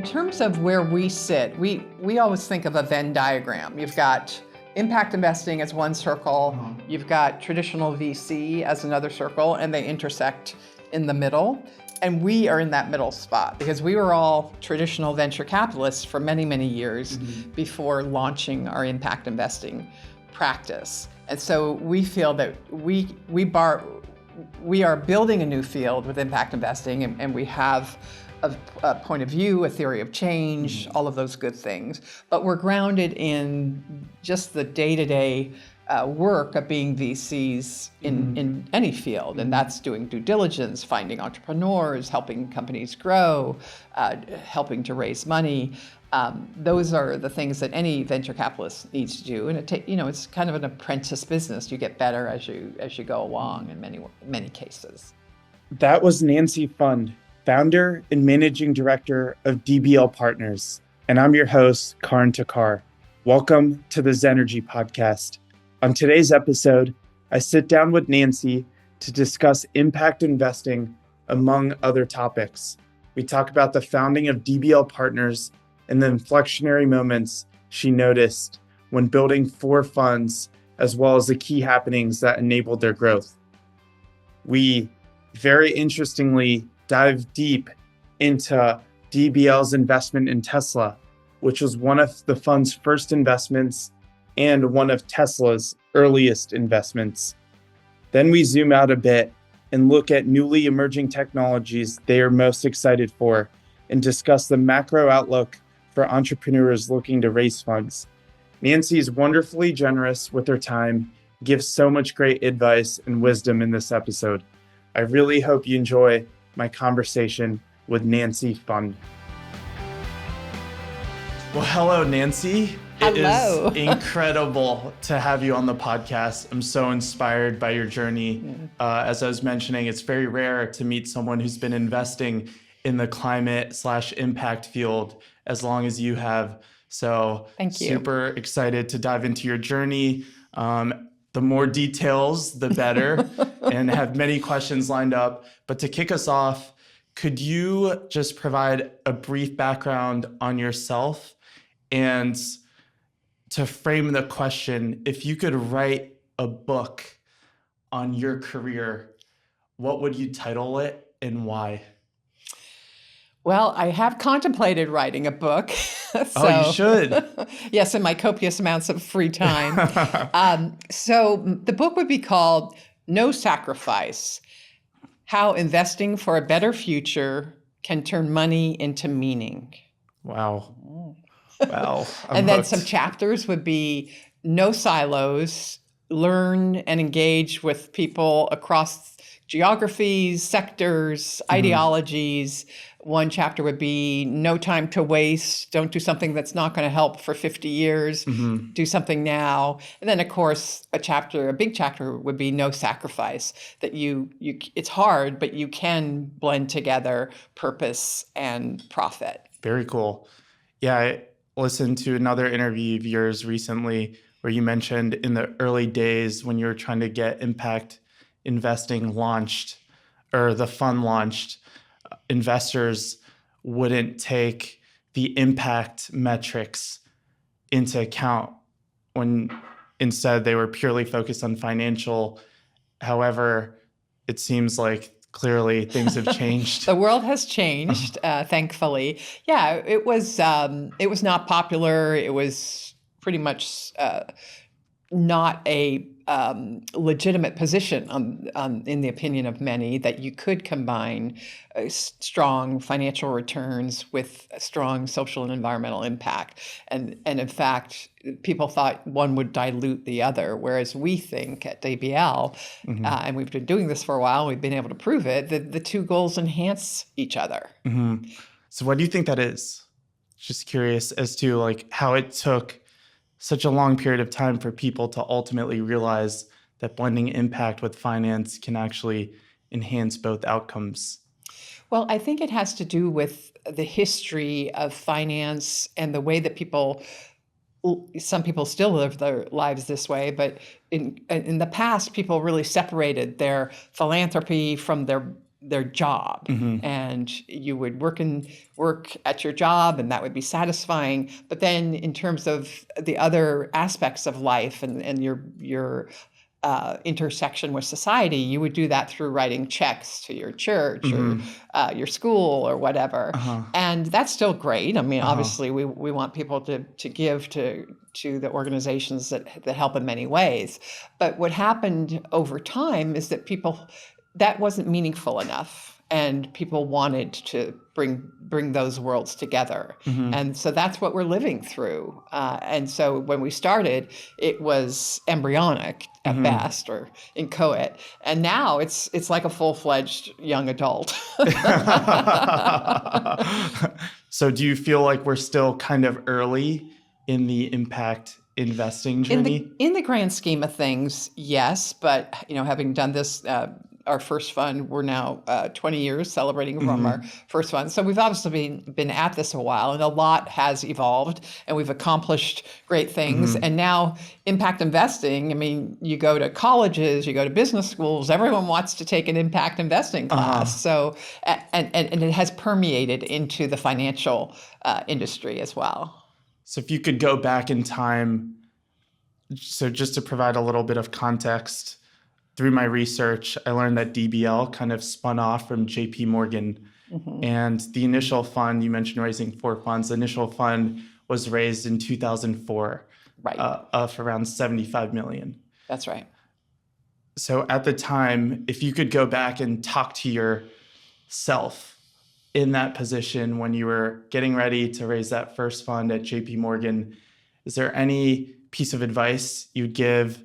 terms of where we sit, we always think of a Venn diagram. You've got impact investing as one circle, you've got traditional VC as another circle, and they intersect in the middle. And we are in that middle spot because we were all traditional venture capitalists for many, many years before launching our impact investing practice. And so we feel that we are building a new field with impact investing, and we have a point of view, a theory of change, all of those good things. But we're grounded in just the day-to-day work of being VCs in any field, and that's doing due diligence, finding entrepreneurs, helping companies grow, helping to raise money. Those are the things that any venture capitalist needs to do, and it's kind of an apprentice business. You get better as you go along in many cases. That was Nancy Pfund, founder and managing director of DBL Partners, and I'm your host, Karan. Welcome to the Zenergy Podcast. On today's episode, I sit down with Nancy to discuss impact investing, among other topics. We talk about the founding of DBL Partners and the inflectionary moments she noticed when building 4 funds, as well as the key happenings that enabled their growth. We very interestingly dive deep into DBL's investment in Tesla, which was one of the fund's first investments and one of Tesla's earliest investments. Then we zoom out a bit and look at newly emerging technologies they are most excited for and discuss the macro outlook for entrepreneurs looking to raise funds. Nancy is wonderfully generous with her time, gives so much great advice and wisdom in this episode. I really hope you enjoy my conversation with Nancy Pfund. Well, hello, Nancy. Hello. It is incredible to have you on the podcast. I'm so inspired by your journey. As I was mentioning, it's very rare to meet someone who's been investing in the climate/impact field as long as you have. So thank you. Super excited to dive into your journey. The more details, the better, and have many questions lined up. But to kick us off, could you just provide a brief background on yourself? And to frame the question, if you could write a book on your career, what would you title it and why? Well, I have contemplated writing a book. Oh, you should. Yes, in my copious amounts of free time. So the book would be called No Sacrifice: How Investing for a Better Future Can Turn Money into Meaning. Wow. Wow. And then some chapters would be No Silos: Learn and engage with people across geographies, sectors, ideologies. One chapter would be No Time to Waste. Don't do something that's not going to help for 50 years. Do something now. And then, of course, a big chapter would be No Sacrifice. That it's hard, but you can blend together purpose and profit. Very cool. Yeah, I listened to another interview of yours recently where you mentioned in the early days when you were trying to get impact investing launched, or the fund launched, investors wouldn't take the impact metrics into account when instead they were purely focused on financial. However, it seems like clearly things have changed. The world has changed, thankfully. Yeah, it was not popular. It was pretty much not a legitimate position in the opinion of many, that you could combine strong financial returns with a strong social and environmental impact. And in fact, people thought one would dilute the other, whereas we think at DBL, and we've been doing this for a while, we've been able to prove it, that the two goals enhance each other. So what do you think that is? Just curious as to how it took such a long period of time for people to ultimately realize that blending impact with finance can actually enhance both outcomes. Well, I think it has to do with the history of finance and the way that some people still live their lives this way, but in the past, people really separated their philanthropy from their their job, and you would work at your job, and that would be satisfying. But then, in terms of the other aspects of life and your intersection with society, you would do that through writing checks to your church or your school or whatever. And that's still great. I mean, obviously, we want people to give to the organizations that help in many ways. But what happened over time is that that wasn't meaningful enough. And people wanted to bring those worlds together. And so that's what we're living through. And so when we started, it was embryonic at best or inchoate. And now it's like a full-fledged young adult. So do you feel like we're still kind of early in the impact investing journey? In the grand scheme of things, yes. But, having done this, our first fund, we're now 20 years celebrating from our first fund. So we've obviously been at this a while, and a lot has evolved, and we've accomplished great things. And now impact investing, I mean, you go to colleges, you go to business schools, everyone wants to take an impact investing class. So, and it has permeated into the financial industry as well. So if you could go back in time, so just to provide a little bit of context, through my research, I learned that DBL kind of spun off from JP Morgan. And the initial fund, you mentioned raising 4 funds, the initial fund was raised in 2004 of around $75 million. That's right. So at the time, if you could go back and talk to yourself in that position when you were getting ready to raise that first fund at JP Morgan, is there any piece of advice you'd give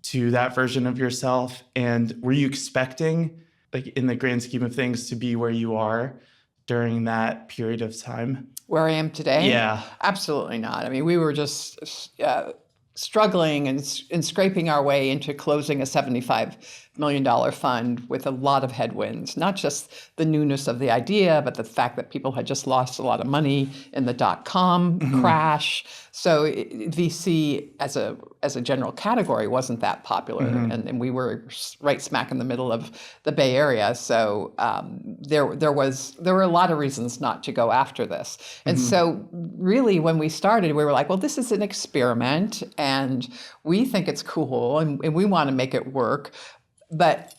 to that version of yourself? And were you expecting, like in the grand scheme of things, to be where you are during that period of time? Where I am today? Yeah. Absolutely not. I mean, we were just struggling and scraping our way into closing a $75 million fund with a lot of headwinds, not just the newness of the idea, but the fact that people had just lost a lot of money in the dot-com crash. So VC as a general category wasn't that popular, and we were right smack in the middle of the Bay Area. So there were a lot of reasons not to go after this. And so really when we started, we were like, well, this is an experiment, and we think it's cool, and we want to make it work. But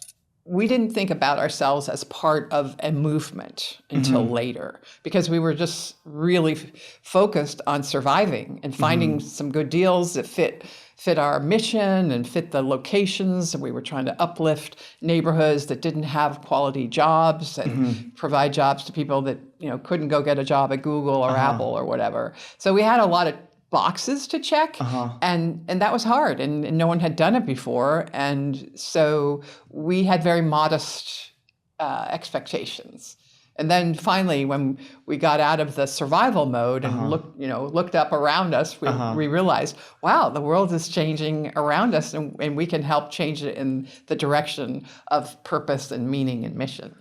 we didn't think about ourselves as part of a movement until later, because we were just really focused on surviving and finding some good deals that fit our mission and fit the locations. And we were trying to uplift neighborhoods that didn't have quality jobs and provide jobs to people that couldn't go get a job at Google or Apple or whatever. So we had a lot of boxes to check, and that was hard, and no one had done it before, and so we had very modest expectations. And then finally, when we got out of the survival mode and looked up around us, we realized, wow, the world is changing around us, and we can help change it in the direction of purpose and meaning and mission.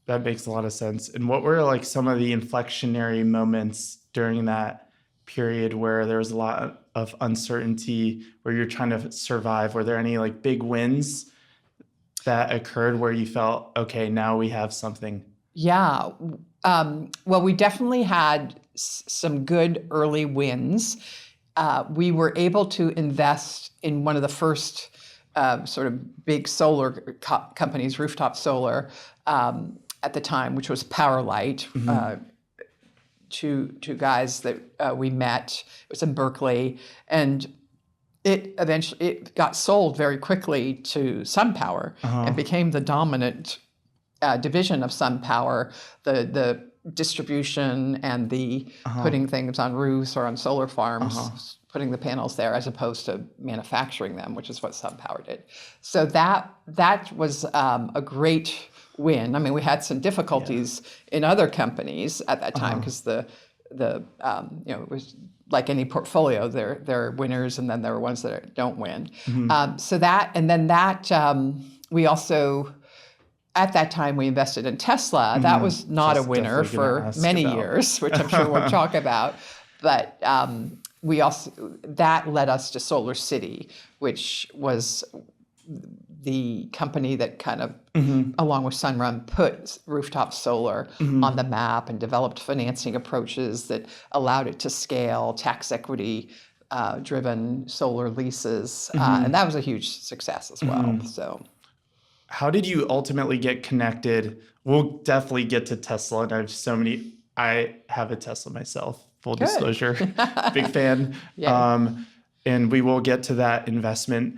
That makes a lot of sense. And what were like some of the inflectionary moments during that period where there was a lot of uncertainty, where you're trying to survive? Were there any like big wins that occurred where you felt, okay, now we have something? Yeah. Well, we definitely had some good early wins. We were able to invest in one of the first sort of big solar companies, rooftop solar, at the time, which was Powerlight. Two guys that we met. It was in Berkeley, and it got sold very quickly to SunPower and became the dominant division of SunPower. The distribution and the putting things on roofs or on solar farms, putting the panels there as opposed to manufacturing them, which is what SunPower did. So that was a great win. I mean, we had some difficulties in other companies at that time because it was like any portfolio. There are winners, and then there are ones that don't win. We also, at that time, we invested in Tesla. That was not a winner for many years, which I'm sure we'll talk about. But that led us to Solar City, which was the company that kind of, along with Sunrun, put rooftop solar on the map and developed financing approaches that allowed it to scale tax equity driven solar leases. And that was a huge success as well. So, how did you ultimately get connected? We'll definitely get to Tesla, and I have a Tesla myself, full disclosure, big fan. Yeah. And we will get to that investment.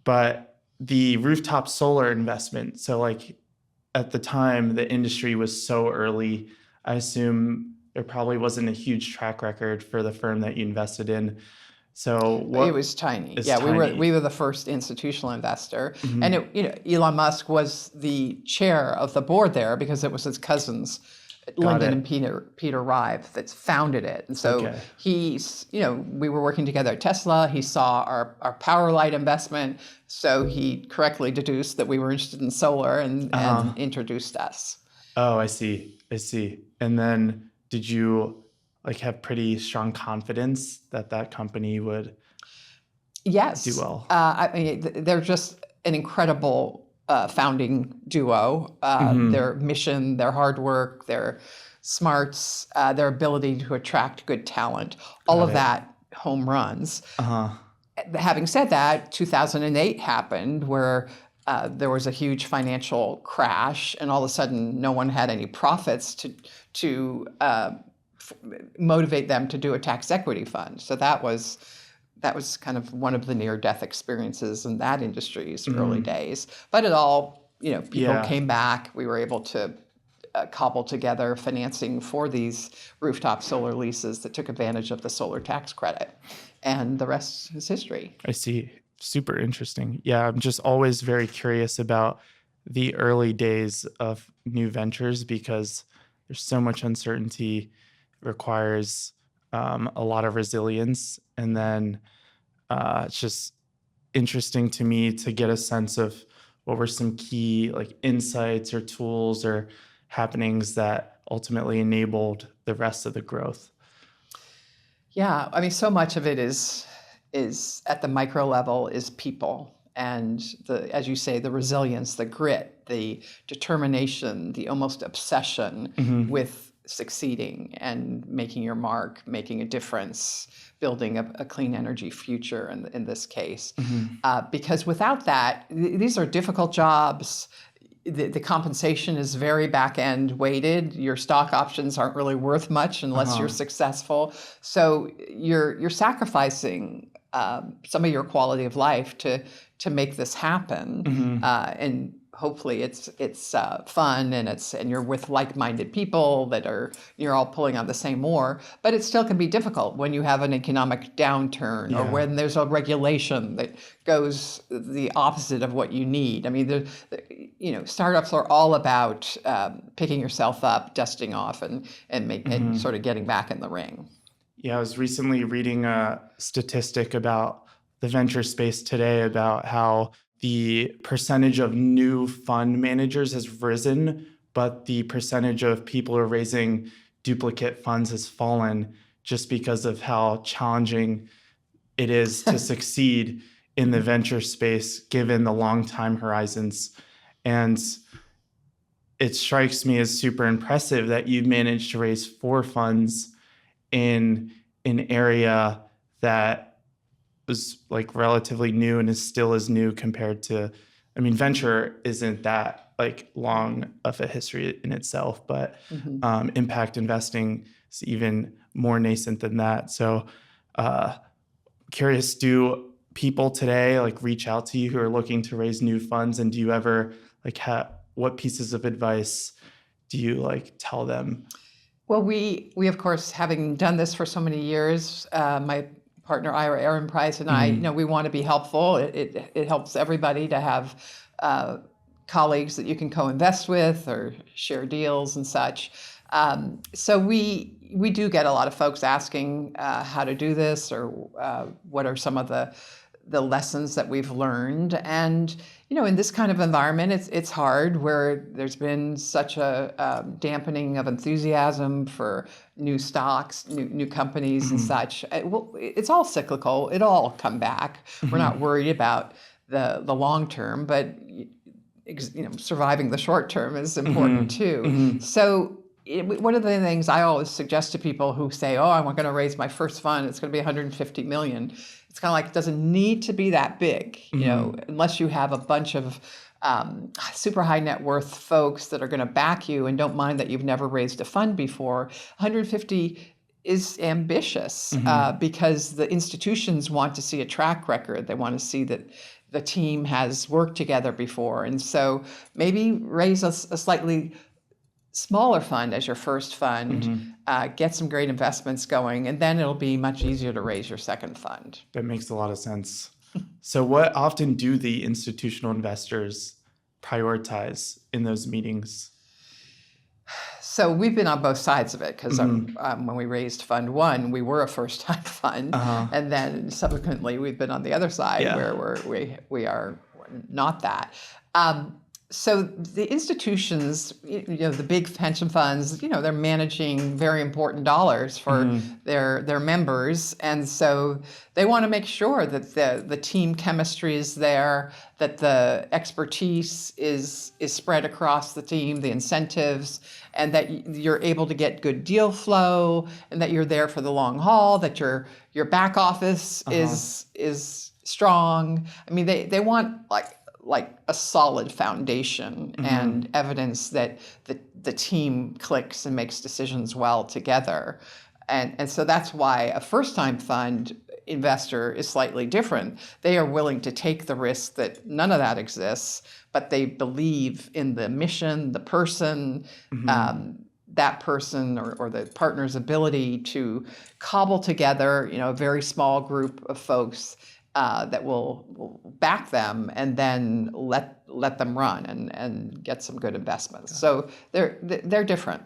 But the rooftop solar investment, so like at the time, the industry was so early. I assume there probably wasn't a huge track record for the firm that you invested in. So it was tiny. We were the first institutional investor, and Elon Musk was the chair of the board there because it was his cousins, Lyndon and Peter Rive, that founded it. And so we were working together at Tesla. He saw our power light investment, so he correctly deduced that we were interested in solar and introduced us. Oh, I see. And then did you have pretty strong confidence that company would do well? I mean, they're just an incredible founding duo. Their mission, their hard work, their smarts, their ability to attract good talent, all of that home runs. Having said that, 2008 happened where there was a huge financial crash, and all of a sudden no one had any profits to motivate them to do a tax equity fund. So that was kind of one of the near-death experiences in that industry's early days. But it all, people came back. We were able to cobble together financing for these rooftop solar leases that took advantage of the solar tax credit. And the rest is history. I see. Super interesting. Yeah, I'm just always very curious about the early days of new ventures because there's so much uncertainty, requires a lot of resilience. And then it's just interesting to me to get a sense of what were some key insights or tools or happenings that ultimately enabled the rest of the growth. Yeah, I mean, so much of it is at the micro level is people and as you say, the resilience, the grit, the determination, the almost obsession with succeeding and making your mark, making a difference, building a clean energy future in this case. Because without that, these are difficult jobs. The compensation is very back-end weighted. Your stock options aren't really worth much unless you're successful. So you're sacrificing some of your quality of life to make this happen. And hopefully it's fun and you're with like-minded people you're all pulling on the same oar. But it still can be difficult when you have an economic downturn or when there's a regulation that goes the opposite of what you need. I mean, startups are all about picking yourself up, dusting off, and sort of getting back in the ring. Yeah, I was recently reading a statistic about the venture space today about how the percentage of new fund managers has risen, but the percentage of people who are raising duplicate funds has fallen just because of how challenging it is to succeed in the venture space, given the long time horizons. And it strikes me as super impressive that you've managed to raise 4 funds in an area that was relatively new and is still as new compared to, venture isn't that long of a history in itself, but impact investing is even more nascent than that. So curious, do people today reach out to you who are looking to raise new funds, and do you ever what pieces of advice do you tell them? Well, we of course, having done this for so many years, my partner Ira Aaron Price and I, we want to be helpful. It helps everybody to have colleagues that you can co-invest with or share deals and such. So we do get a lot of folks asking how to do this or what are some of the lessons that we've learned. And in this kind of environment, it's hard where there's been such a dampening of enthusiasm for new stocks, new companies and such. It's all cyclical. It'll all come back. We're not worried about the long term, but surviving the short term is important too. So one of the things I always suggest to people who say, "Oh, I'm going to raise my first fund. It's going to be 150 million." It's kind of like it doesn't need to be that big, unless you have a bunch of super high net worth folks that are going to back you and don't mind that you've never raised a fund before. 150 is ambitious because the institutions want to see a track record. They want to see that the team has worked together before. And so maybe raise a slightly smaller fund as your first fund, get some great investments going, and then it'll be much easier to raise your second fund. That makes a lot of sense. So what often do the institutional investors prioritize in those meetings? So we've been on both sides of it because when we raised Fund 1, we were a first-time fund, and then subsequently we've been on the other side where we are not that. So the institutions, the big pension funds, they're managing very important dollars for their members, and so they want to make sure that the team chemistry is there, that the expertise is spread across the team, the incentives, and that you're able to get good deal flow, and that you're there for the long haul, that your back office is strong. I mean, they want like a solid foundation and evidence that the team clicks and makes decisions well together. And so that's why a first-time fund investor is slightly different. They are willing to take the risk that none of that exists, but they believe in the mission, the person, that person or the partner's ability to cobble together, a very small group of folks that will back them and then let them run and get some good investments. So they're different.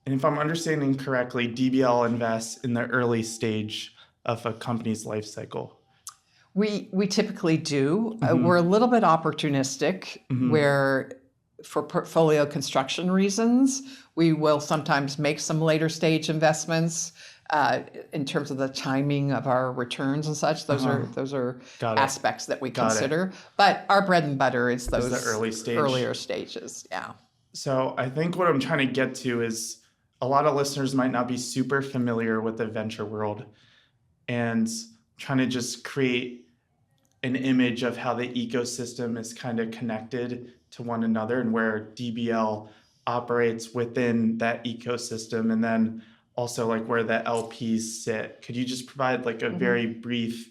And if I'm understanding correctly, DBL invests in the early stage of a company's life cycle. We typically do. We're a little bit opportunistic where for portfolio construction reasons, we will sometimes make some later stage investments. In terms of the timing of our returns and such, those are aspects that we consider. But our bread and butter is those the earlier stages. Yeah. So I think what I'm trying to get to is a lot of listeners might not be super familiar with the venture world, and trying to just create an image of how the ecosystem is kind of connected to one another and where DBL operates within that ecosystem, and then also like where the LPs sit. Could you just provide like a very brief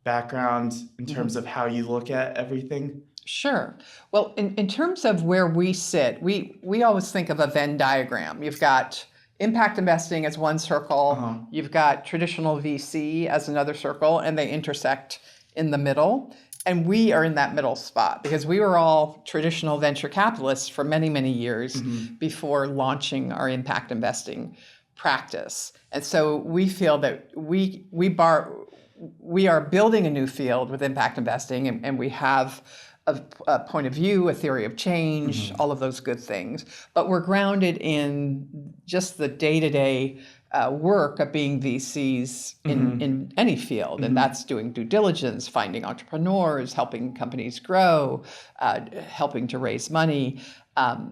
background in terms of how you look at everything? Sure. Well, in terms of where we sit, we always think of a Venn diagram. You've got impact investing as one circle, you've got traditional VC as another circle, and they intersect in the middle. And we are in that middle spot because we were all traditional venture capitalists for many, many years before launching our impact investing practice. And so we feel that we are building a new field with impact investing, and we have a point of view, a theory of change, all of those good things. But we're grounded in just the day-to-day work of being VCs in any field, and that's doing due diligence, finding entrepreneurs, helping companies grow, helping to raise money.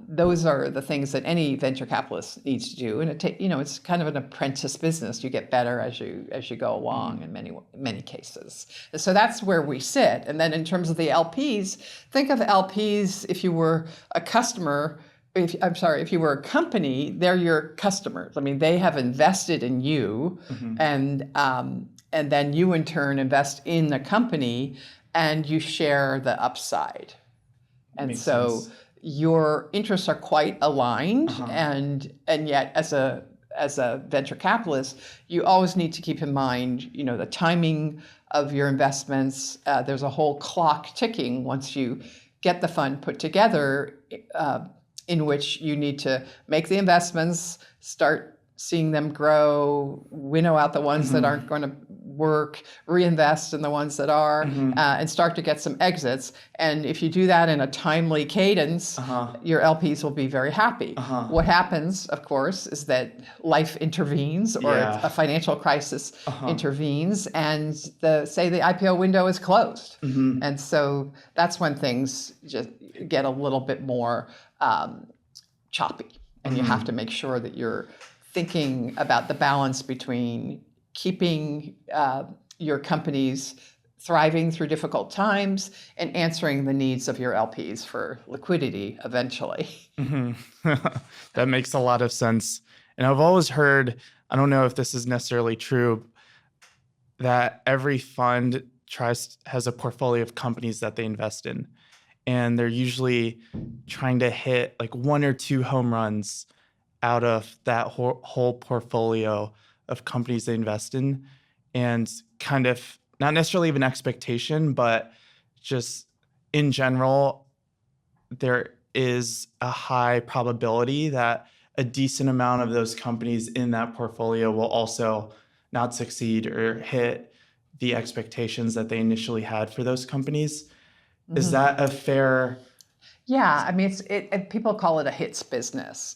Those are the things that any venture capitalist needs to do, and it's kind of an apprentice business. You get better as you go along in many cases. So that's where we sit. And then in terms of the LPs, think of LPs if you were a customer. If you were a company, they're your customers. I mean, they have invested in you, and then you in turn invest in the company, and you share the upside. And Makes sense. Your interests are quite aligned, and yet as a venture capitalist, you always need to keep in mind, the timing of your investments. There's a whole clock ticking once you get the fund put together, in which you need to make the investments, start seeing them grow, winnow out the ones that aren't going to work, reinvest in the ones that are, and start to get some exits. And if you do that in a timely cadence, your LPs will be very happy. What happens, of course, is that life intervenes, or a financial crisis intervenes, and the IPO window is closed. And so that's when things just get a little bit more choppy. And you have to make sure that you're thinking about the balance between keeping your companies thriving through difficult times and answering the needs of your LPs for liquidity eventually. That makes a lot of sense. And I've always heard, I don't know if this is necessarily true, that every fund has a portfolio of companies that they invest in. And they're usually trying to hit like 1 or 2 home runs out of that whole portfolio of companies they invest in, and kind of not necessarily even expectation, but just in general, there is a high probability that a decent amount of those companies in that portfolio will also not succeed or hit the expectations that they initially had for those companies. Is that a fair? Yeah, I mean, people call it a hits business.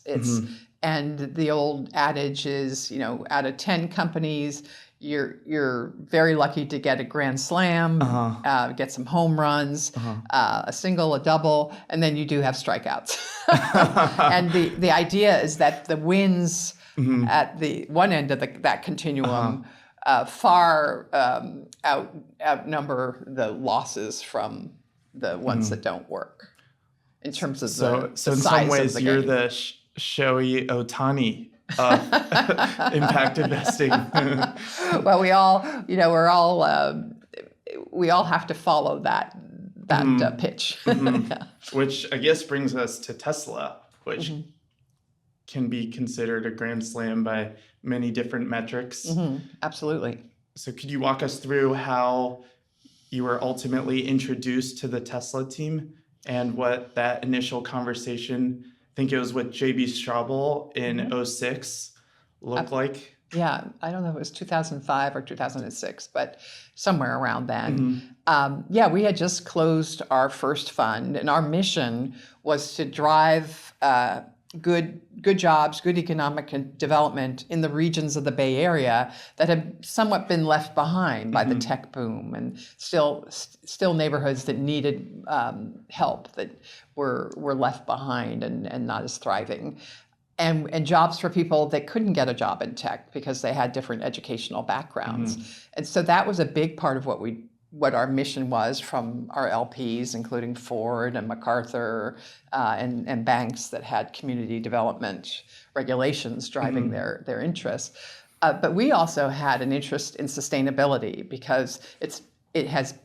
And the old adage is, out of 10 companies, you're very lucky to get a grand slam, get some home runs, a single, a double, and then you do have strikeouts. And the idea is that the wins at the one end of that continuum far outnumber the losses from the ones that don't work, in terms of the in size some ways, of the you're game. the Shohei Ohtani of impact investing. Well, we all have to follow that pitch. Which I guess brings us to Tesla, which can be considered a grand slam by many different metrics. Absolutely. So could you walk us through how you were ultimately introduced to the Tesla team and what that initial conversation, I think it was with JB Straubel in 2006, looked like? Yeah, I don't know if it was 2005 or 2006, but somewhere around then. We had just closed our first fund, and our mission was to drive good jobs, good economic development in the regions of the Bay Area that had somewhat been left behind by the tech boom, and still neighborhoods that needed help, that were left behind and not as thriving. And jobs for people that couldn't get a job in tech because they had different educational backgrounds. And so that was a big part of what our mission was from our LPs, including Ford and MacArthur and banks that had community development regulations driving their interests. But we also had an interest in sustainability, because it has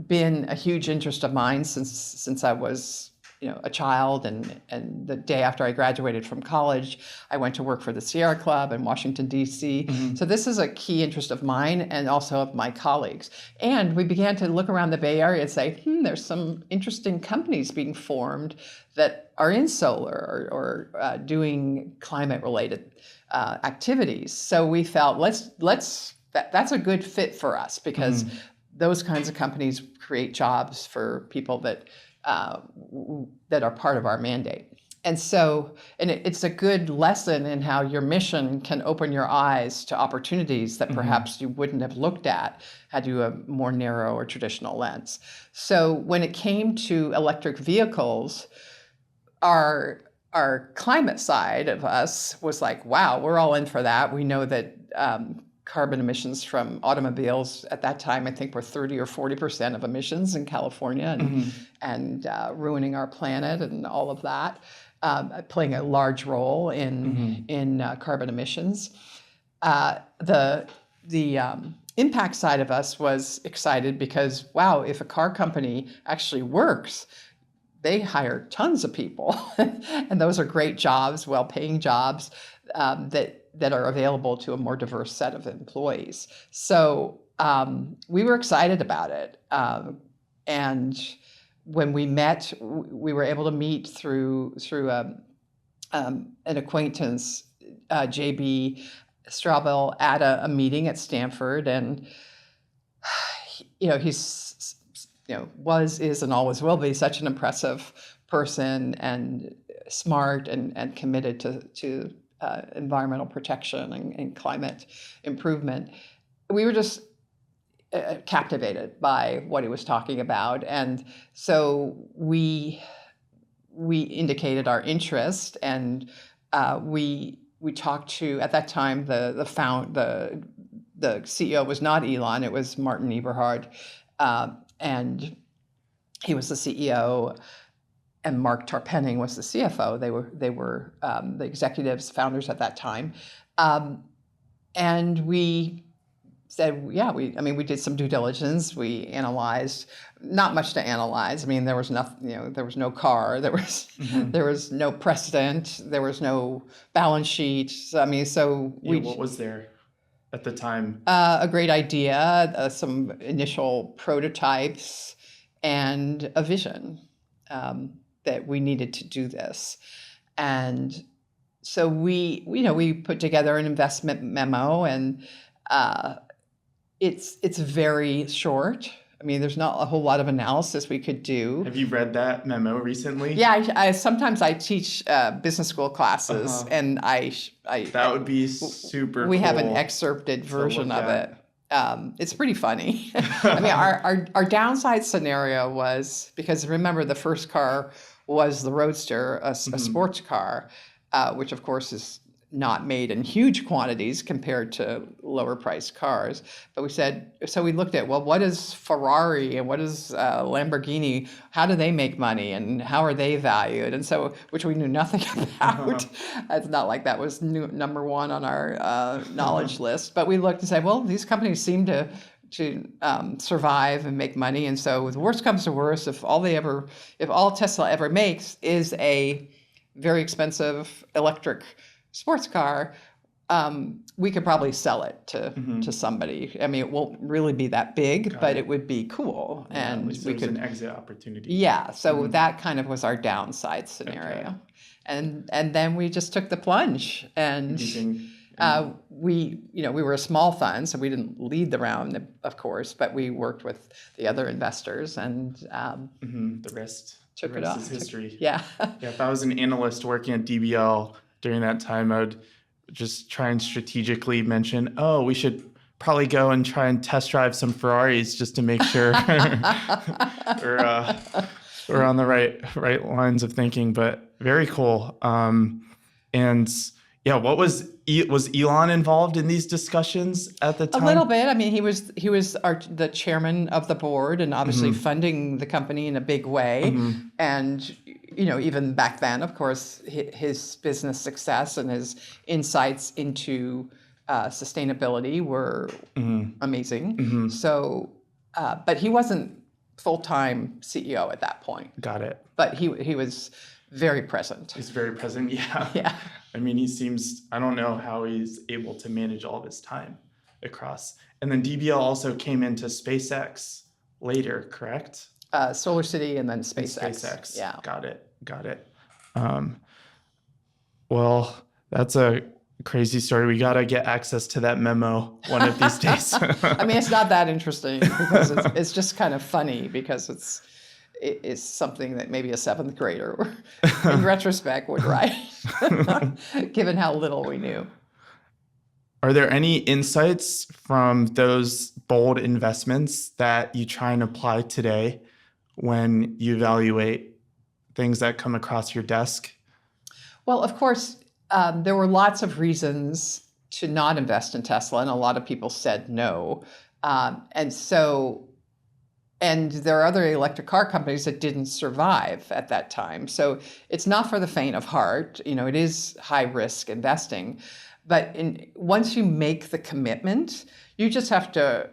been a huge interest of mine since I was a child, and the day after I graduated from college, I went to work for the Sierra Club in Washington, D.C. So this is a key interest of mine and also of my colleagues. And we began to look around the Bay Area and say, there's some interesting companies being formed that are in solar or doing climate-related activities. So we felt that's a good fit for us, because those kinds of companies create jobs for people that are part of our mandate. And so, it's a good lesson in how your mission can open your eyes to opportunities that perhaps you wouldn't have looked at had you a more narrow or traditional lens. So when it came to electric vehicles, our climate side of us was like, wow, we're all in for that. We know that carbon emissions from automobiles at that time, I think, were 30 or 40% of emissions in California, and ruining our planet and all of that, playing a large role in carbon emissions. The impact side of us was excited because, wow, if a car company actually works, they hire tons of people, and those are great jobs, well-paying jobs that are available to a more diverse set of employees. So we were excited about it. And when we met, we were able to meet through an acquaintance, JB Straubel, at a meeting at Stanford. And he's, was, is, and always will be such an impressive person and smart and committed to environmental protection and climate improvement. We were just captivated by what he was talking about, and so we indicated our interest, and we talked to, at that time, the CEO was not Elon, it was Martin Eberhard, and he was the CEO, and Mark Tarpenning was the CFO. They were the executives, founders at that time, and we said, yeah, we did some due diligence. We analyzed, not much to analyze. I mean, there was nothing, there was no car, there was no precedent, there was no balance sheet. So, what was there at the time? A great idea, some initial prototypes, and a vision that we needed to do this. And so we put together an investment memo, and it's very short. I mean, there's not a whole lot of analysis we could do. Have you read that memo recently? Yeah, sometimes I teach business school classes, and I that would be super we cool. have an excerpted version of it. It's pretty funny. I mean, our downside scenario was, because remember, the first car was the Roadster, a sports car, which of course is not made in huge quantities compared to lower priced cars. But we looked at, well, what is Ferrari and what is Lamborghini? How do they make money and how are they valued? And so, which we knew nothing about. It's not like that was number one on our knowledge list. But we looked and said, well, these companies seem to survive and make money. And so the worst comes to worst, if all Tesla ever makes is a very expensive electric sports car, we could probably sell it to somebody. I mean, it won't really be that big, but it would be cool, and we could an exit opportunity. Yeah, so that kind of was our downside scenario, and then we just took the plunge, and we were a small fund, so we didn't lead the round, of course, but we worked with the other investors, and the rest took it off. Is history. Yeah. If I was an analyst working at DBL during that time, I would just try and strategically mention, we should probably go and try and test drive some Ferraris just to make sure we're on the right lines of thinking. But very cool. What was Elon involved in these discussions at the time? A little bit. I mean, he was the chairman of the board, and obviously funding the company in a big way. And even back then, of course, his business success and his insights into sustainability were amazing. So, but he wasn't full-time CEO at that point. Got it. But he was very present. He's very present. Yeah. Yeah. I mean, I don't know how he's able to manage all of his time across. And then DBL also came into SpaceX later, correct? Solar City and then SpaceX. Yeah. Got it. Well, that's a crazy story. We got to get access to that memo one of these days. I mean, it's not that interesting because it's just kind of funny because it is something that maybe a seventh grader in retrospect would write, given how little we knew. Are there any insights from those bold investments that you try and apply today when you evaluate things that come across your desk? Well, of course, there were lots of reasons to not invest in Tesla, and a lot of people said no. And there are other electric car companies that didn't survive at that time. So it's not for the faint of heart. It is high risk investing. But once you make the commitment, you just have to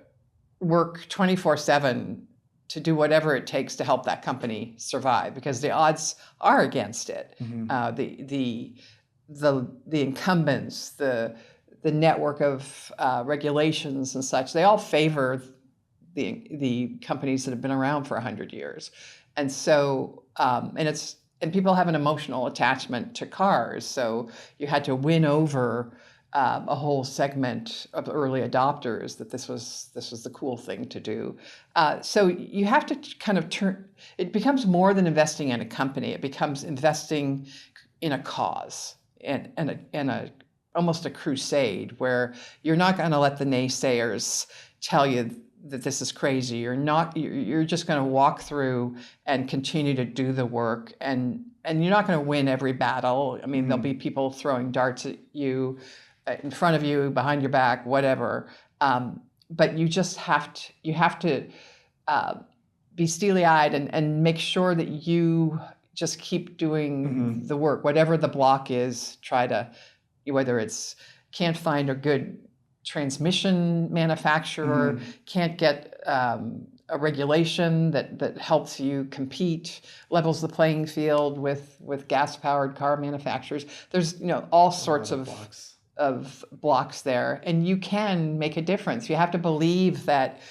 work 24/7 to do whatever it takes to help that company survive, because the odds are against it. The incumbents, the network of regulations and such, they all favor the companies that have been around for 100 years. And so, and people have an emotional attachment to cars. So you had to win over a whole segment of early adopters that this was the cool thing to do. So you have to kind of turn. It becomes more than investing in a company. It becomes investing in a cause and a almost a crusade where you're not going to let the naysayers tell you that this is crazy. You're just going to walk through and continue to do the work, and you're not going to win every battle. I mean, there'll be people throwing darts at you, in front of you, behind your back, whatever. But you just have to be steely-eyed and make sure that you just keep doing the work, whatever the block is. Try to, whether it's can't find a good transmission manufacturer, can't get a regulation that helps you compete, levels the playing field with gas-powered car manufacturers. There's all sorts of blocks there, and you can make a difference. You have to believe that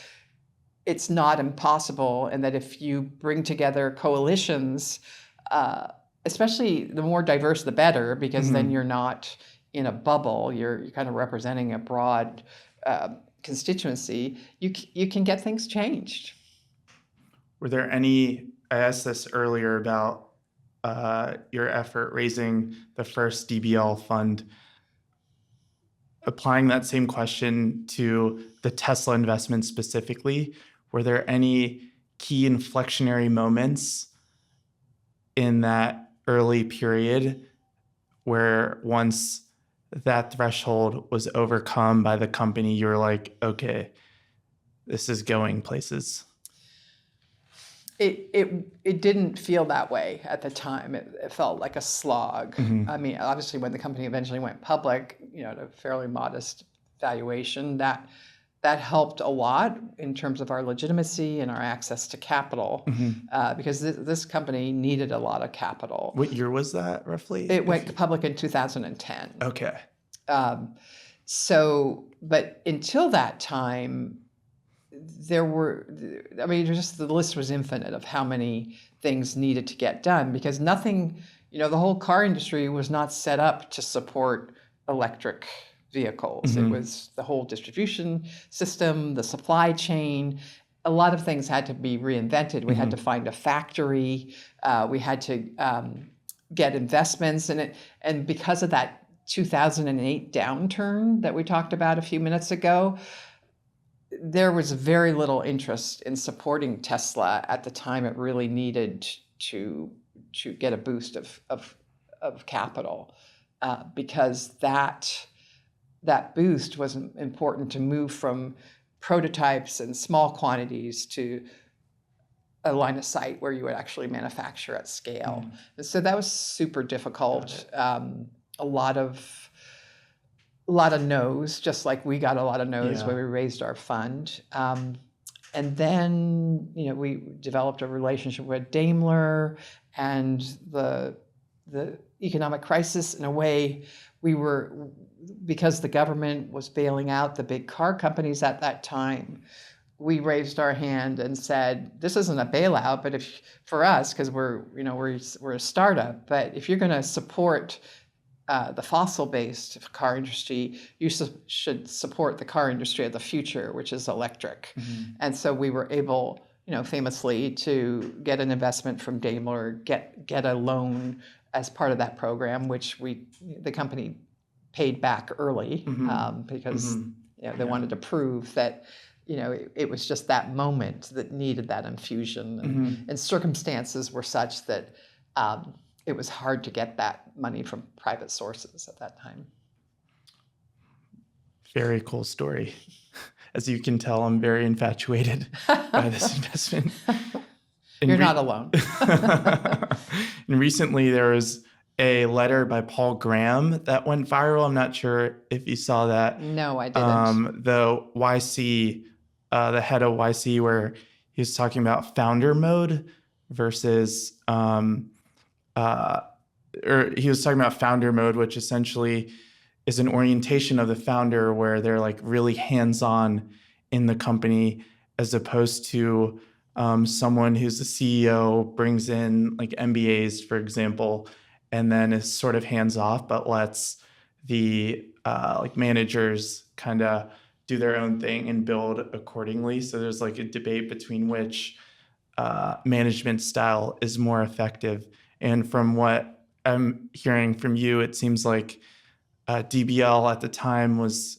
it's not impossible, and that if you bring together coalitions, especially the more diverse the better, because then you're not in a bubble, you're kind of representing a broad constituency, you can get things changed. Were there any, I asked this earlier about your effort raising the first DBL fund, applying that same question to the Tesla investment specifically, were there any key inflectionary moments in that early period where once that threshold was overcome by the company, you were like, okay, this is going places? It didn't feel that way at the time. It felt like a slog. I mean, obviously, when the company eventually went public, at a fairly modest valuation, that helped a lot in terms of our legitimacy and our access to capital, because this company needed a lot of capital. What year was that, roughly? It went public in 2010. Okay. But until that time, the list was infinite of how many things needed to get done, because nothing, the whole car industry was not set up to support electric vehicles. It was the whole distribution system, the supply chain. A lot of things had to be reinvented. We had to find a factory. We had to get investments in it. And because of that 2008 downturn that we talked about a few minutes ago, there was very little interest in supporting Tesla at the time it really needed to get a boost of capital, because that boost was important to move from prototypes and small quantities to a line of sight where you would actually manufacture at scale. And so that was super difficult. A lot of no's, just like we got a lot of no's when we raised our fund. And then, we developed a relationship with Daimler, and the economic crisis, in a way, because the government was bailing out the big car companies at that time, we raised our hand and said, this isn't a bailout, but for us, because we're a startup, but if you're going to support the fossil-based car industry, you should support the car industry of the future, which is electric. And so we were able, famously, to get an investment from Daimler, get a loan as part of that program, which the company paid back early, because they wanted to prove that it was just that moment that needed that infusion, and circumstances were such that it was hard to get that money from private sources at that time. Very cool story. As you can tell, I'm very infatuated by this investment. You're not alone. And recently there was a letter by Paul Graham that went viral. I'm not sure if you saw that. No, I didn't. The YC, the head of YC, where he was talking about founder mode versus, or he was talking about founder mode, which essentially is an orientation of the founder where they're like really hands-on in the company, as opposed to someone who's the CEO, brings in like MBAs, for example, and then is sort of hands-off, but lets the like managers kind of do their own thing and build accordingly. So there's like a debate between which management style is more effective. And from what I'm hearing from you, it seems like DBL at the time was,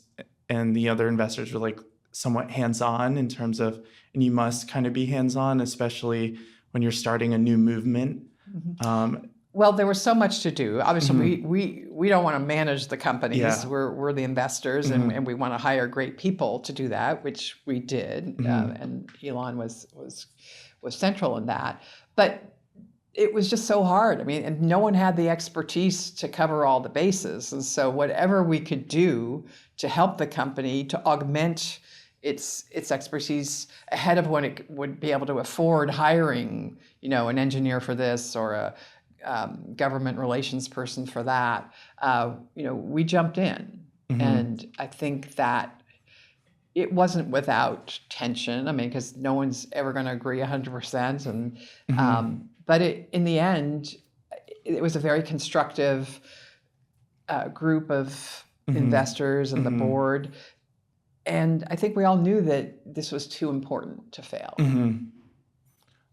and the other investors were like somewhat hands-on in terms of, and you must kind of be hands-on, especially when you're starting a new movement. Well, there was so much to do. Obviously, we don't want to manage the companies. Yeah. We're the investors, and we want to hire great people to do that, which we did. And Elon was central in that. But it was just so hard. I mean, and no one had the expertise to cover all the bases. And so whatever we could do to help the company to augment its expertise ahead of when it would be able to afford hiring, an engineer for this or a government relations person for that, we jumped in. And I think that it wasn't without tension. I mean, because no one's ever going to agree 100%. And but in the end, it was a very constructive group of investors and the board. And I think we all knew that this was too important to fail.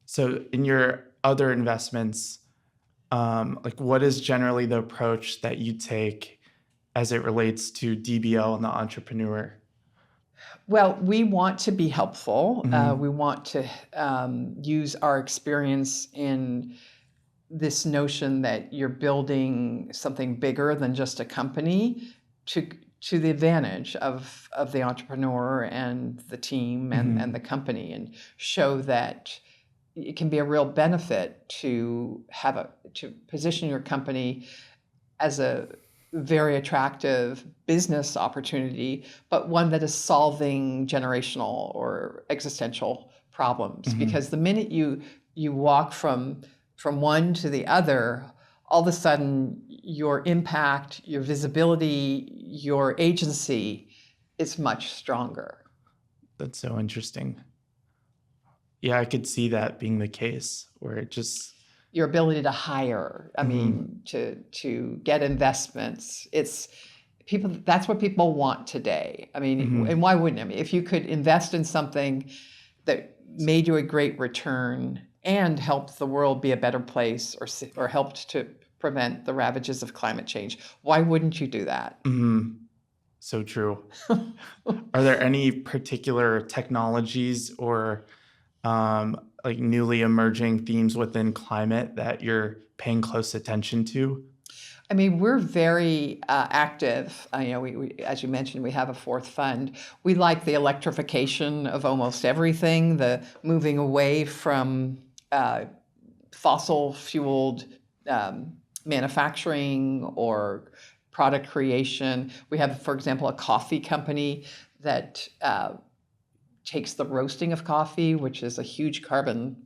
So in your other investments, like what is generally the approach that you take as it relates to DBL and the entrepreneur? Well, we want to be helpful. We want to use our experience in this notion that you're building something bigger than just a company to the advantage of the entrepreneur and the team and the company, and show that it can be a real benefit to position your company as a very attractive business opportunity, but one that is solving generational or existential problems. Because the minute you walk from one to the other, all of a sudden your impact, your visibility, your agency is much stronger. That's so interesting. Yeah, I could see that being the case, where it just... Your ability to hire, I mean, to get investments. It's people. That's what people want today. I mean, and why wouldn't? I mean, if you could invest in something that made you a great return and helped the world be a better place, or helped to prevent the ravages of climate change, why wouldn't you do that? So true. Are there any particular technologies or like newly emerging themes within climate that you're paying close attention to? I mean, we're very active. We, as you mentioned, we have a fourth fund. We like the electrification of almost everything, the moving away from fossil-fueled manufacturing or product creation. We have, for example, a coffee company that takes the roasting of coffee, which is a huge carbon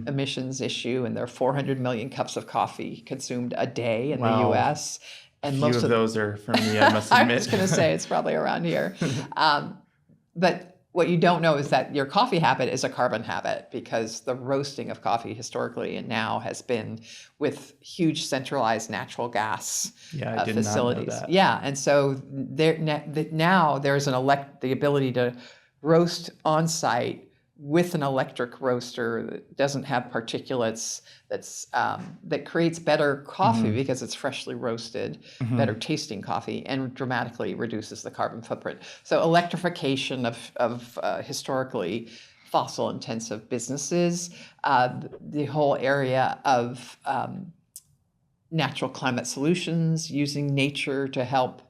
emissions issue, and there are 400 million cups of coffee consumed a day in the U.S. And most of those are for me, I must admit. I was going to say it's probably around here. But what you don't know is that your coffee habit is a carbon habit, because the roasting of coffee historically and now has been with huge centralized natural gas facilities. Not know that. Yeah, and so now there's the ability to roast on site with an electric roaster that doesn't have particulates, that creates better coffee because it's freshly roasted, better tasting coffee, and dramatically reduces the carbon footprint. So electrification of historically fossil intensive businesses, the whole area of natural climate solutions, using nature to help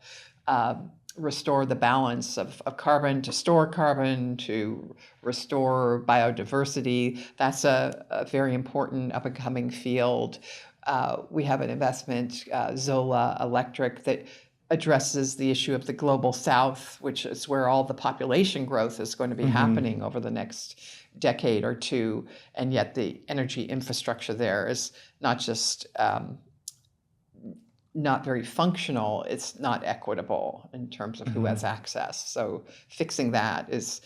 restore the balance of carbon, to store carbon, to restore biodiversity. That's a very important up-and-coming field. We have an investment, Zola Electric, that addresses the issue of the global south, which is where all the population growth is going to be happening over the next decade or two. And yet the energy infrastructure there is not just not very functional, it's not equitable in terms of who has access. So fixing that is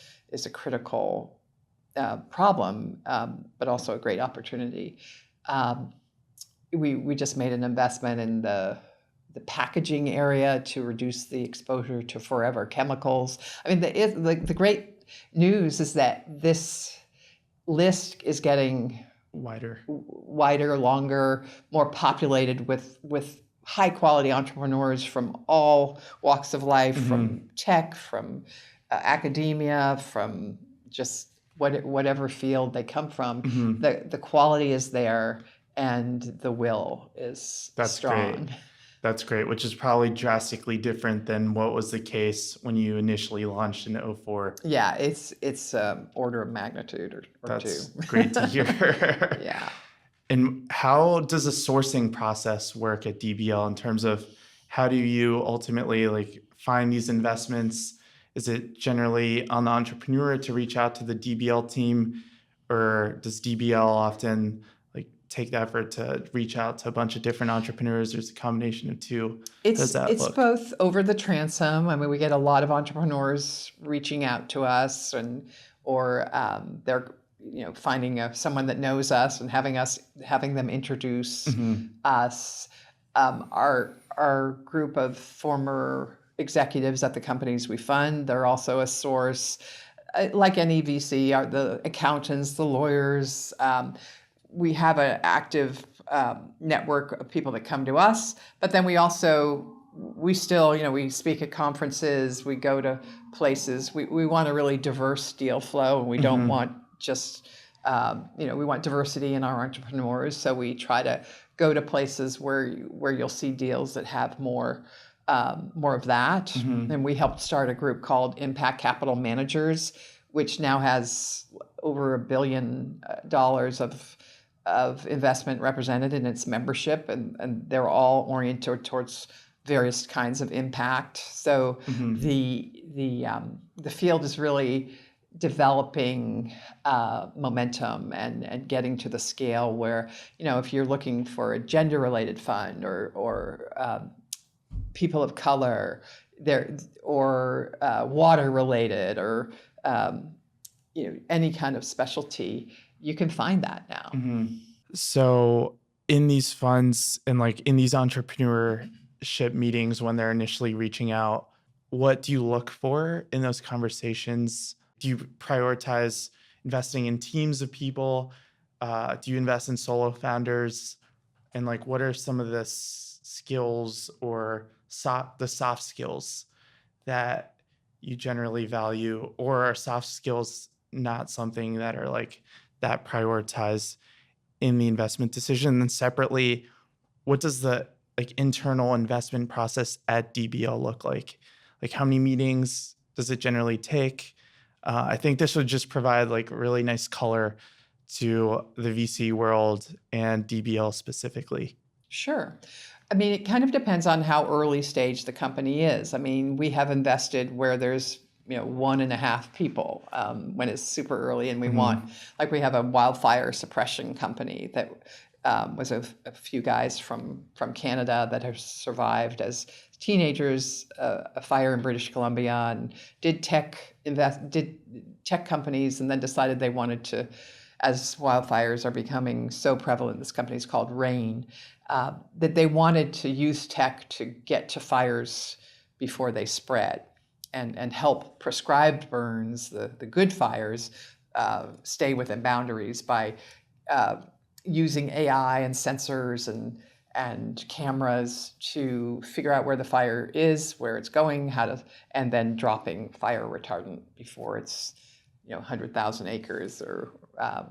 a critical problem, but also a great opportunity. We just made an investment in the the packaging area to reduce the exposure to forever chemicals. I mean, the great news is that this list is getting wider, longer, more populated with high quality entrepreneurs from all walks of life, from tech, from academia, from just whatever field they come from. The quality is there and the will is strong. Great. That's great, which is probably drastically different than what was the case when you initially launched in 2004. Yeah, it's order of magnitude or That's two. great to hear. Yeah. And how does the sourcing process work at DBL in terms of how do you ultimately find these investments? Is it generally on the entrepreneur to reach out to the DBL team, or does DBL often take the effort to reach out to a bunch of different entrepreneurs? There's a combination of two. It's both over the transom. I mean, we get a lot of entrepreneurs reaching out to us, or they're finding someone that knows us and having them introduce us. Our group of former executives at the companies we fund, they're also a source. Like any VC, are the accountants, the lawyers. We have an active network of people that come to us, but then we still, we speak at conferences, we go to places. We want a really diverse deal flow, and we don't want just, we want diversity in our entrepreneurs. So we try to go to places where you'll see deals that have more of that. And we helped start a group called Impact Capital Managers, which now has over $1 billion of investment represented in its membership, and they're all oriented towards various kinds of impact. So the field is really developing momentum and getting to the scale where, if you're looking for a gender-related fund or people of color, or water-related, or any kind of specialty, you can find that now. So in these funds and in these entrepreneurship meetings, when they're initially reaching out, what do you look for in those conversations? Do you prioritize investing in teams of people? Do you invest in solo founders? And what are some of the skills or the soft skills that you generally value, or are soft skills not something that are that prioritized in the investment decision? And separately, what does the internal investment process at DBL look like? How many meetings does it generally take? I think this would just provide really nice color to the VC world and DBL specifically. Sure. I mean, it kind of depends on how early stage the company is. I mean, we have invested where there's 1.5 people when it's super early, and we want, we have a wildfire suppression company that was a few guys from Canada that have survived as teenagers a fire in British Columbia, and did tech companies, and then decided they wanted to, as wildfires are becoming so prevalent, this company is called Rain, that they wanted to use tech to get to fires before they spread, and help prescribed burns, the good fires, stay within boundaries by using AI and sensors and cameras to figure out where the fire is, where it's going, and then dropping fire retardant before it's 100,000 acres, or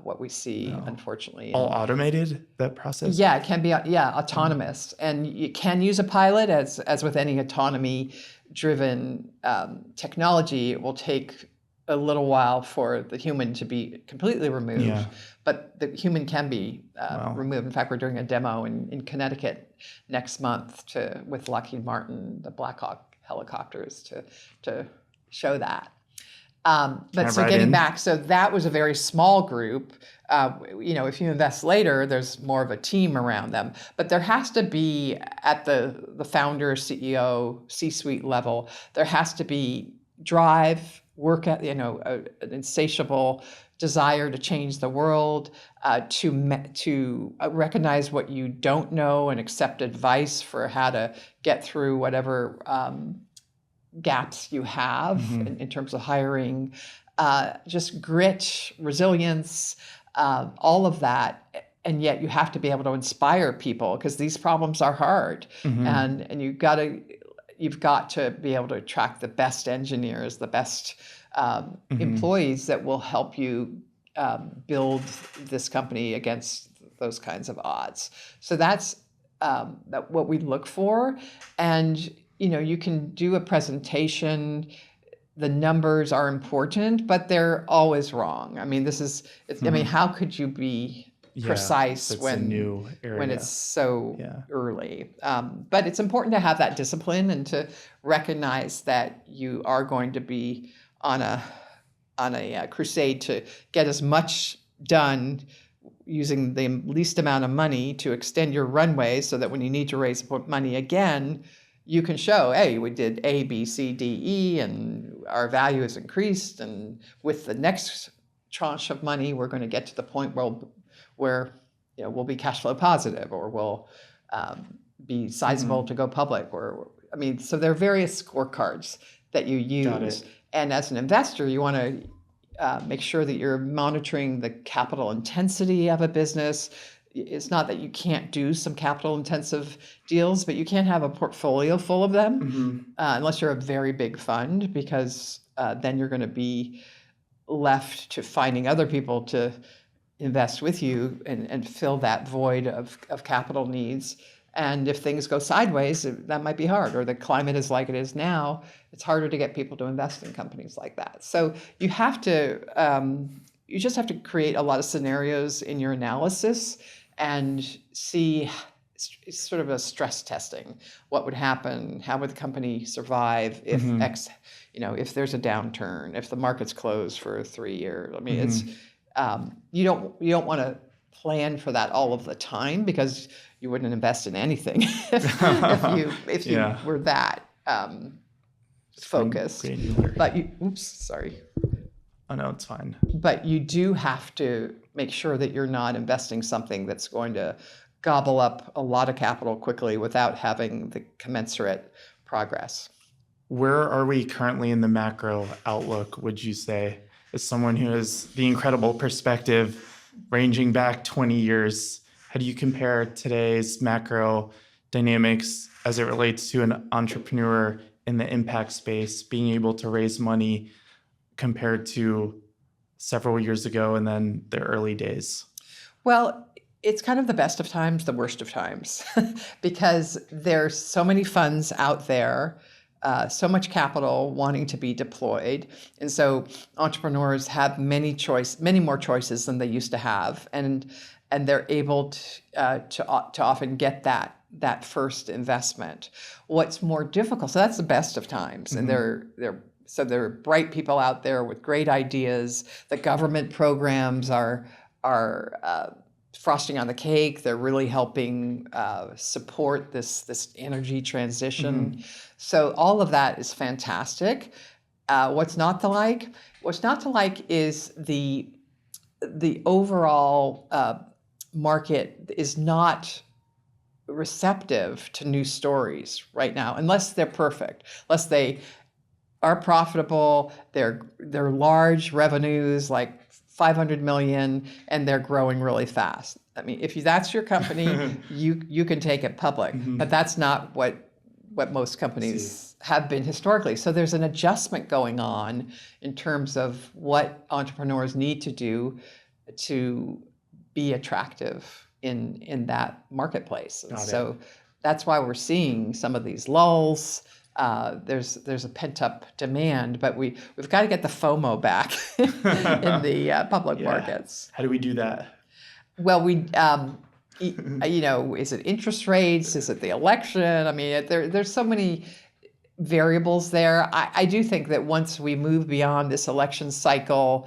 what we see, unfortunately. All automated, that process? Yeah, it can be, autonomous. And you can use a pilot, as with any autonomy-driven technology. It will take a little while for the human to be completely removed, but the human can be removed. In fact, we're doing a demo in Connecticut next month with Lockheed Martin, the Black Hawk helicopters, to show that. But so getting back, so that was a very small group. If you invest later, there's more of a team around them. But there has to be, at the founder, CEO, C-suite level, there has to be drive, work at, an insatiable desire to change the world, to recognize what you don't know and accept advice for how to get through whatever gaps you have in terms of hiring, just grit, resilience, all of that. And yet you have to be able to inspire people because these problems are hard, and you've got to be able to attract the best engineers, the best employees that will help you build this company against those kinds of odds. So that's what we look for. And you can do a presentation. The numbers are important, but they're always wrong. I mean, I mean, how could you be precise when it's so early? But it's important to have that discipline and to recognize that you are going to be on a crusade to get as much done using the least amount of money to extend your runway so that when you need to raise money again, you can show, hey, we did A, B, C, D, E, and our value has increased. And with the next tranche of money, we're going to get to the point where we'll be cash flow positive, or we'll be sizable to go public. So there are various scorecards that you use. And as an investor, you want to make sure that you're monitoring the capital intensity of a business. It's not that you can't do some capital intensive deals, but you can't have a portfolio full of them unless you're a very big fund, because then you're going to be left to finding other people to invest with you and fill that void of capital needs. And if things go sideways, that might be hard, or the climate is like it is now, it's harder to get people to invest in companies like that. So you just have to create a lot of scenarios in your analysis and see, it's sort of a stress testing. What would happen? How would the company survive if if there's a downturn, if the market's closed for 3 years? I mean, it's you don't want to plan for that all of the time, because you wouldn't invest in anything if you were that focused. But Oh no, it's fine. But you do have to make sure that you're not investing something that's going to gobble up a lot of capital quickly without having the commensurate progress. Where are we currently in the macro outlook, would you say? As someone who has the incredible perspective ranging back 20 years, how do you compare today's macro dynamics as it relates to an entrepreneur in the impact space being able to raise money compared to several years ago and then the early days? Well, it's kind of the best of times, the worst of times, because there's so many funds out there, so much capital wanting to be deployed. And so entrepreneurs have many more choices than they used to have. And they're able to often get that first investment. What's more difficult, so that's the best of times. And there are bright people out there with great ideas. The government programs are frosting on the cake. They're really helping support this energy transition. So all of that is fantastic. What's not to like? What's not to like is the overall market is not receptive to new stories right now, unless they're perfect, unless they are profitable, they're large revenues, like 500 million, and they're growing really fast. I mean, if that's your company, you can take it public, but that's not what most companies have been historically. So there's an adjustment going on in terms of what entrepreneurs need to do to be attractive in that marketplace. So that's why we're seeing some of these lulls. There's a pent-up demand, but we've got to get the FOMO back in the public markets. How do we do that? Well, is it interest rates? Is it the election? I mean, there's so many variables there. I do think that once we move beyond this election cycle,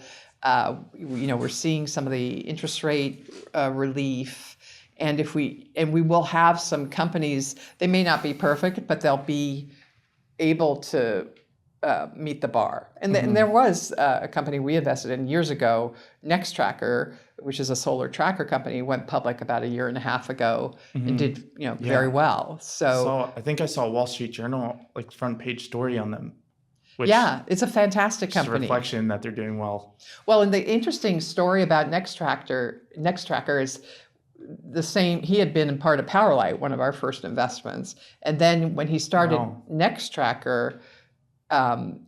we're seeing some of the interest rate relief, and we will have some companies. They may not be perfect, but they'll be able to meet the bar. And there was a company we invested in years ago, Nextracker, which is a solar tracker company, went public about a year and a half ago and did very well. So I think I saw a Wall Street Journal front page story on them. Which it's a fantastic company. It's a reflection that they're doing well. Well, and the interesting story about Nextracker is the same. He had been in part of Powerlight, one of our first investments, and then when he started Nextracker,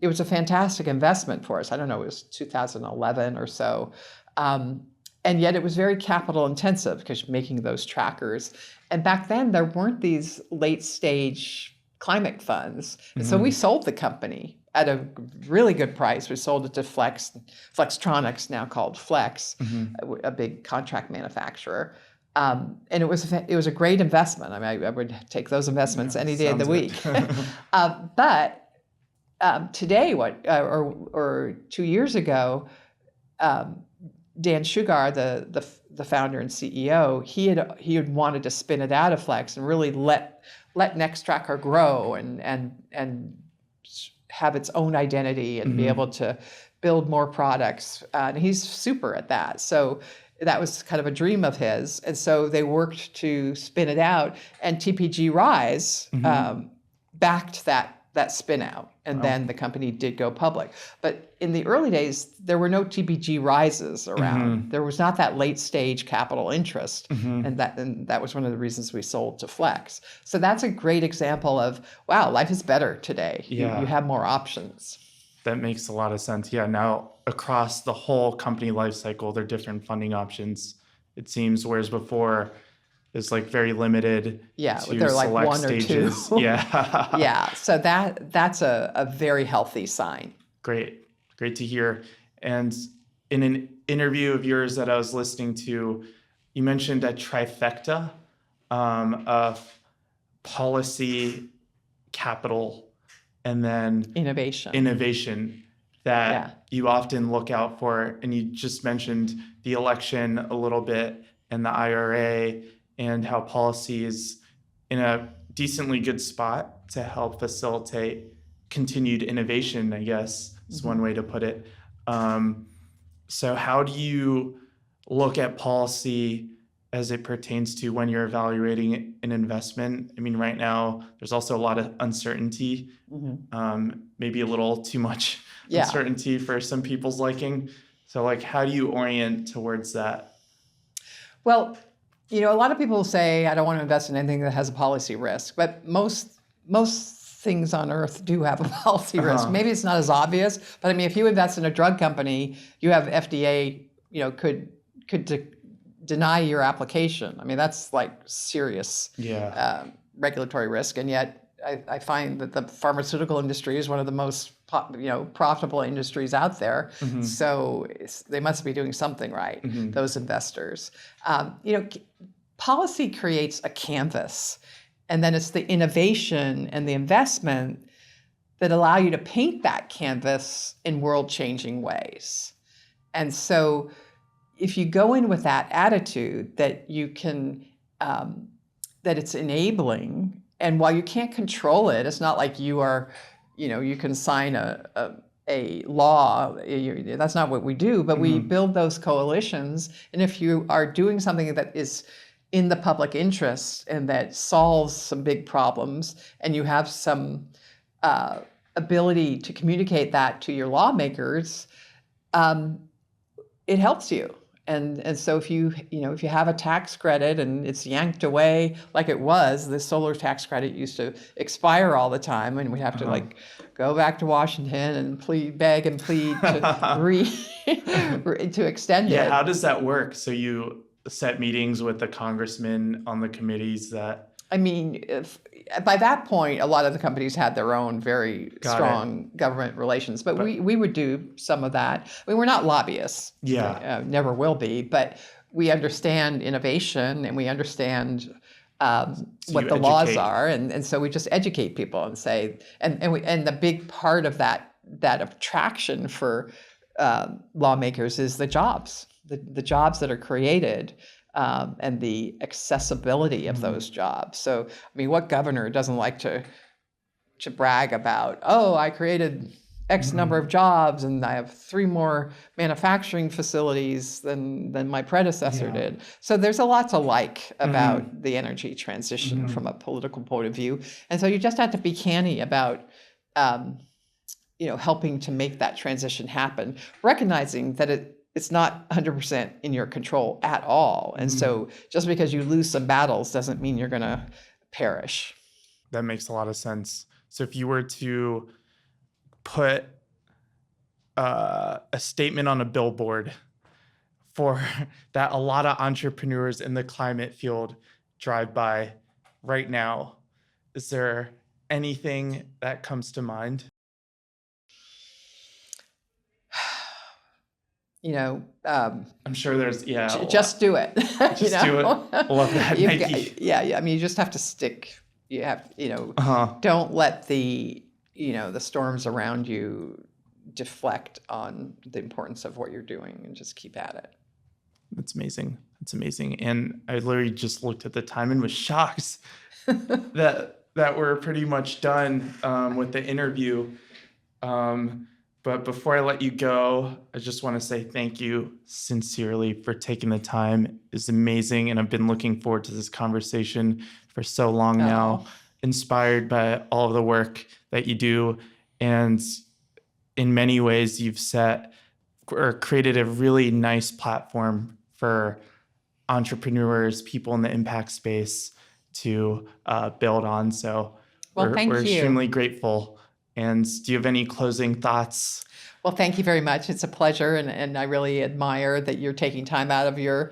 it was a fantastic investment for us. I don't know, it was 2011 or so. And yet it was very capital intensive because you're making those trackers. And back then there weren't these late stage climate funds. And so we sold the company at a really good price. We sold it to Flextronics, now called Flex, a big contract manufacturer. And it was a great investment. I mean, I would take those investments any day of the week. But today, or 2 years ago, Dan Sugar, the founder and CEO, he had wanted to spin it out of Flex and really let Nextracker grow and have its own identity and be able to build more products. And he's super at that. So that was kind of a dream of his. And so they worked to spin it out, and TPG Rise backed that spin out. And then the company did go public. But in the early days, there were no TPG Rises around. There was not that late stage capital interest. And that was one of the reasons we sold to Flex. So that's a great example of, wow, life is better today. Yeah. You have more options. That makes a lot of sense. Yeah, now across the whole company life cycle, there are different funding options, it seems, whereas before it's very limited to they're select one stages. or two. Yeah. Yeah, so that's a very healthy sign. Great to hear. And in an interview of yours that I was listening to, you mentioned a trifecta of policy, capital, and then innovation that you often look out for. And you just mentioned the election a little bit and the IRA and how policy is in a decently good spot to help facilitate continued innovation, I guess is one way to put it. So how do you look at policy as it pertains to when you're evaluating an investment? I mean, right now, there's also a lot of uncertainty, maybe a little too much uncertainty for some people's liking. So how do you orient towards that? Well, a lot of people say, I don't want to invest in anything that has a policy risk, but most things on earth do have a policy risk. Maybe it's not as obvious, but I mean, if you invest in a drug company, you have FDA, could deny your application. I mean, that's serious regulatory risk. And yet I find that the pharmaceutical industry is one of the most profitable industries out there. So they must be doing something right, those investors. Policy creates a canvas, and then it's the innovation and the investment that allow you to paint that canvas in world-changing ways. And so if you go in with that attitude that you can, that it's enabling, and while you can't control it, it's not like you are, you can sign a law. That's not what we do, but we build those coalitions. And if you are doing something that is in the public interest and that solves some big problems, and you have some ability to communicate that to your lawmakers, it helps you. And so if you have a tax credit and it's yanked away like it was, the solar tax credit used to expire all the time, and we'd have to go back to Washington and beg and plead to extend it. Yeah, how does that work? So you set meetings with the congressmen on the committees that... I mean, by that point, a lot of the companies had their own very strong government relations, but we would do some of that. I mean, we're not lobbyists. Never will be, but we understand innovation and we understand what the laws are, and so we just educate people and say, and the big part of that attraction for lawmakers is the jobs, the jobs that are created. And the accessibility of those jobs. So, I mean, what governor doesn't like to brag about, I created X number of jobs, and I have 3 more manufacturing facilities than my predecessor did. So there's a lot to like about the energy transition from a political point of view. And so you just have to be canny about, helping to make that transition happen, recognizing that it's not 100% in your control at all. And so just because you lose some battles doesn't mean you're going to perish. That makes a lot of sense. So if you were to put a statement on a billboard for that a lot of entrepreneurs in the climate field drive by right now, is there anything that comes to mind? I'm sure there's, just do it. Just do it. Love that, Nike. I mean, you just have to stick. You have, don't let the storms around you deflect on the importance of what you're doing, and just keep at it. That's amazing. That's amazing. And I literally just looked at the time and was shocked that we're pretty much done with the interview. But before I let you go, I just want to say thank you sincerely for taking the time. It's amazing. And I've been looking forward to this conversation for so long now, inspired by all of the work that you do. And in many ways, you've set or created a really nice platform for entrepreneurs, people in the impact space to build on. So we're extremely grateful. And do you have any closing thoughts? Well, thank you very much. It's a pleasure. And I really admire that you're taking time out of your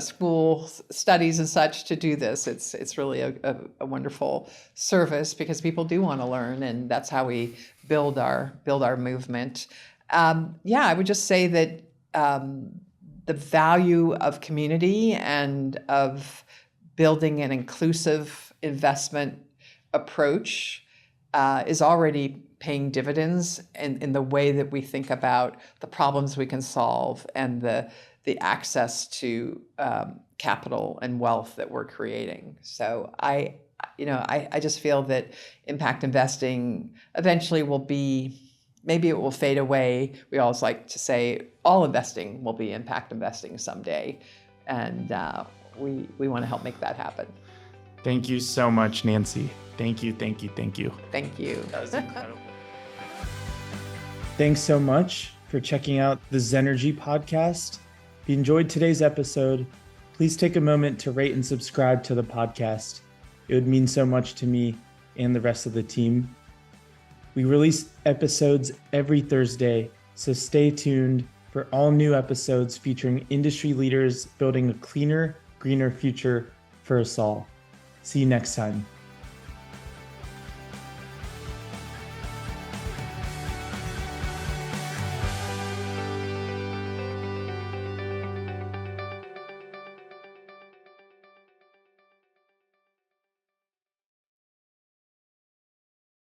school studies and such to do this. It's really a wonderful service, because people do want to learn, and that's how we build our movement. I would just say that the value of community and of building an inclusive investment approach is already paying dividends in the way that we think about the problems we can solve and the access to capital and wealth that we're creating. So I just feel that impact investing eventually will be, maybe it will fade away. We always like to say all investing will be impact investing someday. And we want to help make that happen. Thank you so much, Nancy. Thank you, thank you, thank you. Thank you. That was incredible. Thanks so much for checking out the Zenergy Podcast. If you enjoyed today's episode, please take a moment to rate and subscribe to the podcast. It would mean so much to me and the rest of the team. We release episodes every Thursday, so stay tuned for all new episodes featuring industry leaders building a cleaner, greener future for us all. See you next time.